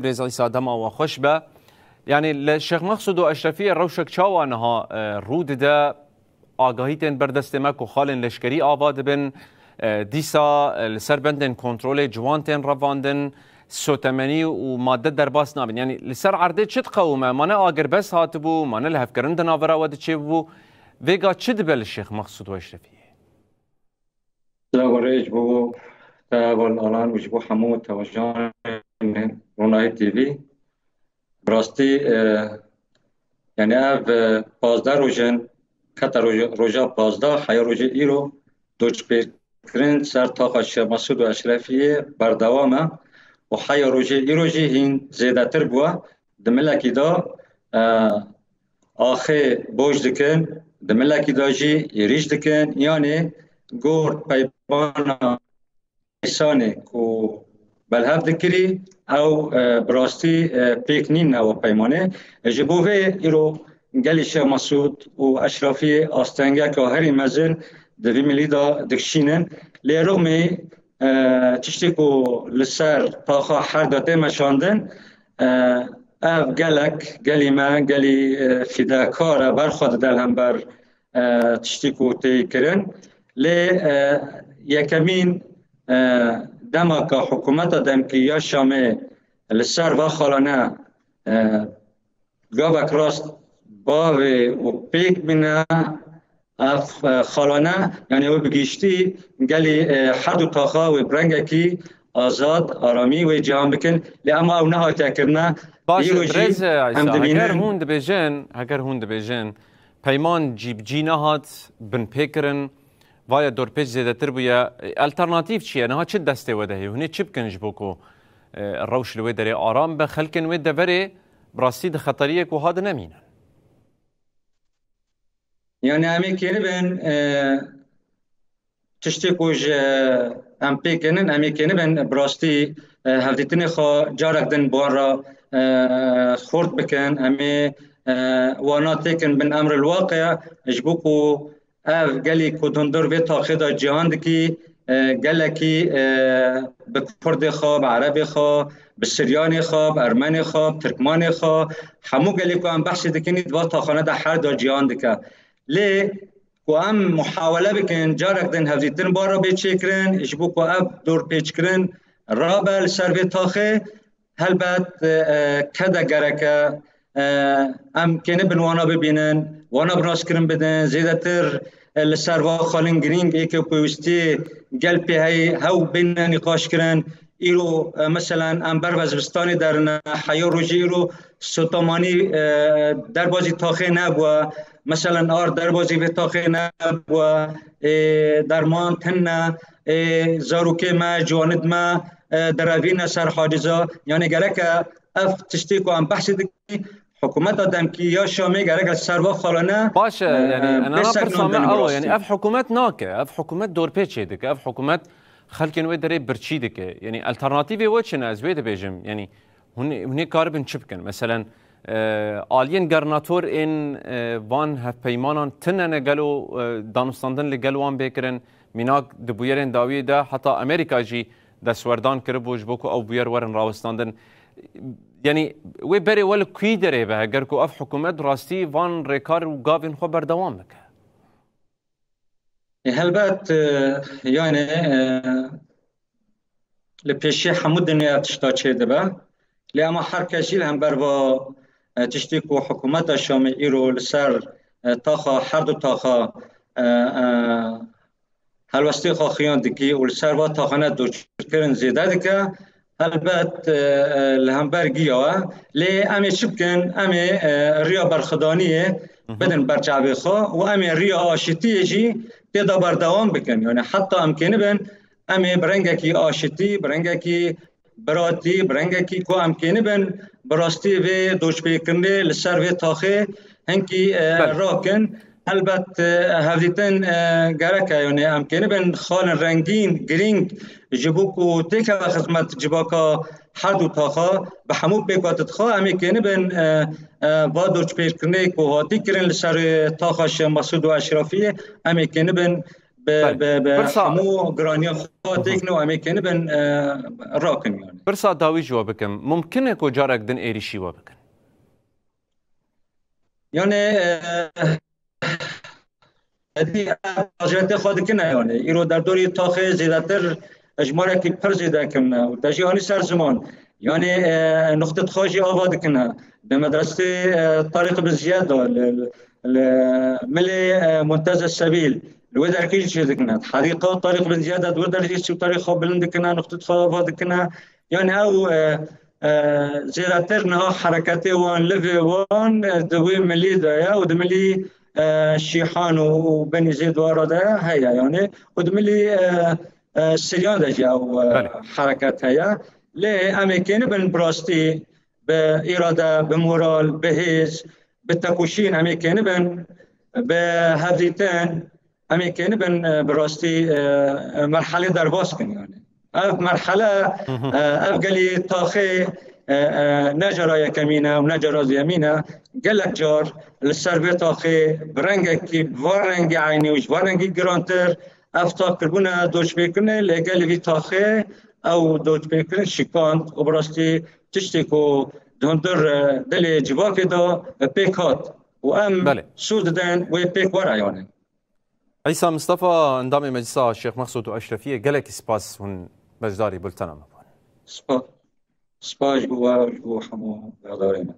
بريز عيسى دما وخش به يعني الشيخ مقصود واشرفي روشك چاوانها رود دا آگاهیتن بردستمک و خالن لشکری آباد بن دیسا لسربندن کنترل جوانتن رواندن سوتمنی و ماده در باس نابن يعني لسر عرضه چت قومه مانه آگر بس هاتبو مانه لهفکرند ناورا ود چه بو ویگا چد بل الشيخ مقصود واشرفي لا وريج بو تابل الان وجبو حمود توجهان رونای تیوی براستی يعني اف بازدار روجن کتا روجا بازدار حیا روجه ایرو دوچ بکرین سر تاقش مسعود و اشرفی بردوامه و حیا روجه ایرو جی هین زیده تر بوا دملکی دا آخه بوج دکن دملکی دا جی ایریش دکن یعنی گورد پیبانا ایسانه که بلحف دکری او براستی پیکنین او پیمانه جبوه ایرو گلیش مسعود و اشرفی آستنگه که هری مزن دوی ملی دا دکشینن لیرومی تشتی که لسر تاخا هر داته مشاندن او گلی من گلی فداکار برخواد دل هم بر تشتی که تی کرن لی یکمین دما که حکومت دمکی یا شامه لسر و خالانه گاوک راست باوی و پیک بینه اف خالانه یعنی او بگیشتی گلی حد و تاخا و برنگکی آزاد آرامی و جهان بکن لی اما او نهایی تکرنه باش برز عیسا هگر هوند بیجن پیمان جیب جی نهات بن پیکرن وای دور پیش زیاده تر بویا الترناتیف چیه نه چه دسته وده هی هنی چی بکنج بکو روش لوی داره آرام به خلکن وی دبره براستی ده خطریه که هاد نمینن يعني أمي كنبن تشتكوج أم بيكنن أمي كنبن براستي هفتني خا جارك دن بارا خورد بكن أمي وانا تكن بن أمر الواقع جبوكو أف قالي كودندور في تاخد جهان دكي قالكي بكرد خا بعربي خا بالسرياني خا بأرمني خا بتركماني خا حمو قالي كو أم بحث دكني دوا تاخانه دا حر دا جهان دكا لی کو ام محاوله بکن جارک دن هفزیتن بارا بیچه کرن اجبو کو اب دور پیچ کرن رابل سروی تاخه هلبت کده گرکه ام کنه بنوانا ببینن وانا بناس کرن بدن زیده تر لسروا خالن گرینگ ایک پوستی گل پی هاو بین نقاش کرن ایرو مثلا ام بر وزبستانی در حیا روجی ایرو ستامانی در بازی تاخه نبوه مثلا آر در بازی به تاخه نبوه درمان تنه زاروکه ما جواند ما دراوین سر حاجزا یعنی گرک اف تشتیکو ام بحث دکی حکومت آدم که یا شامی گرک سروا خالانه باشه يعني انا برسامه او يعني اف حکومت ناکه اف حکومت دور پیچه دکه اف حکومت خلکن وی داره برچی دکه يعني الترناتیوی وچنه از وی بیجم يعني هنی کار بن چپکن مثلا آلین گرناتور این وان هف پیمانان تنن گلو دانستاندن لگلوان بکرن میناک دبویرن داوی ده حتی امریکا جی دستوردان کربوش بکو او بویر ورن راوستاندن یعنی وی بری ول کوی داره به اگر کو اف حکومت راستی وان ریکار و گاوین خو بردوام بکه هلبت یعنی لپیشی حمود دنیا تشتا چه دبه لی اما هر کشیل هم بر با تشتیکو حکومت شامی ایرو لسر تاخا هر دو تاخا هلوستی خاخیان دکی و لسر با تاخانه دو کرن زیده دکه البته لهم گیاه لی امی چبکن امی ریا برخدانیه بدن برچعبی خوا و امی ریا آشتی جی تیدا بردوام بکن یعنی حتی امکنه بن امی برنگکی آشتی برنگکی براتی برنگکی کو امکنه بن براستی و دوش بیکنه لسر و تاخه هنکی راکن البته هفدیتن گرکه یعنی امکنه بن خال رنگین گرینگ جبوکو تیکه و خدمت جباکا هر دو تاخا به همو پیکاتت خواه امی کنه بن با دوش بیکنه کو هاتی کرن لسر تاخاش مسعود و اشرافی امی کنه بن بحمو گرانی خاطک نو امکانه بن راکن یعنی برسا داوی جواب بکم ممکنه که جارک دن ایریشی و بکن یعنی هذه اجازه خود کنه یعنی ایرو در دوری تاخه زیادتر اجمالا کی پر زیاده کنه و تجیانی سر زمان یعنی نقطه خواجی آباد کنه به مدرسه طریق بزیاده ملی منتز السبيل الوزر كيش شدكنا حديقة طريق بزيادة الوزر كيش طريق بلندكنا نقطة خابادكنا يعني أو زيراترنا حركاتي وان لفي وان دوي ملي دايا ودملي شيحان وبني زيد ورا دايا هيا يعني ودملي سريان دايا أو حركات هيا ليه أمريكين بن براستي بإرادة بمورال بهيز بالتكوشين أمريكين بن بهذيتين أمريكين بن براستي مرحلة درباسكن يعني مرحلة أبقالي طاخي نجرى يكمينة ونجرى يمينة قالك جار للسربي طاخي برنجكي بوارنجي عيني وش بوارنجي جرانتر أفتاق كربونا دوش بيكونه لقالي في طاخي أو دوش بيكونه شكاند وبراستي تشتكو دهندر دلی جواب دا پیک هات و ام سود دن و پیک ورا يعني عيسى مصطفى انضم مجلس الشيخ مقصود واشرفيه قالك سباس هون بجداري بلتنا سباس جوا حمو بردارينا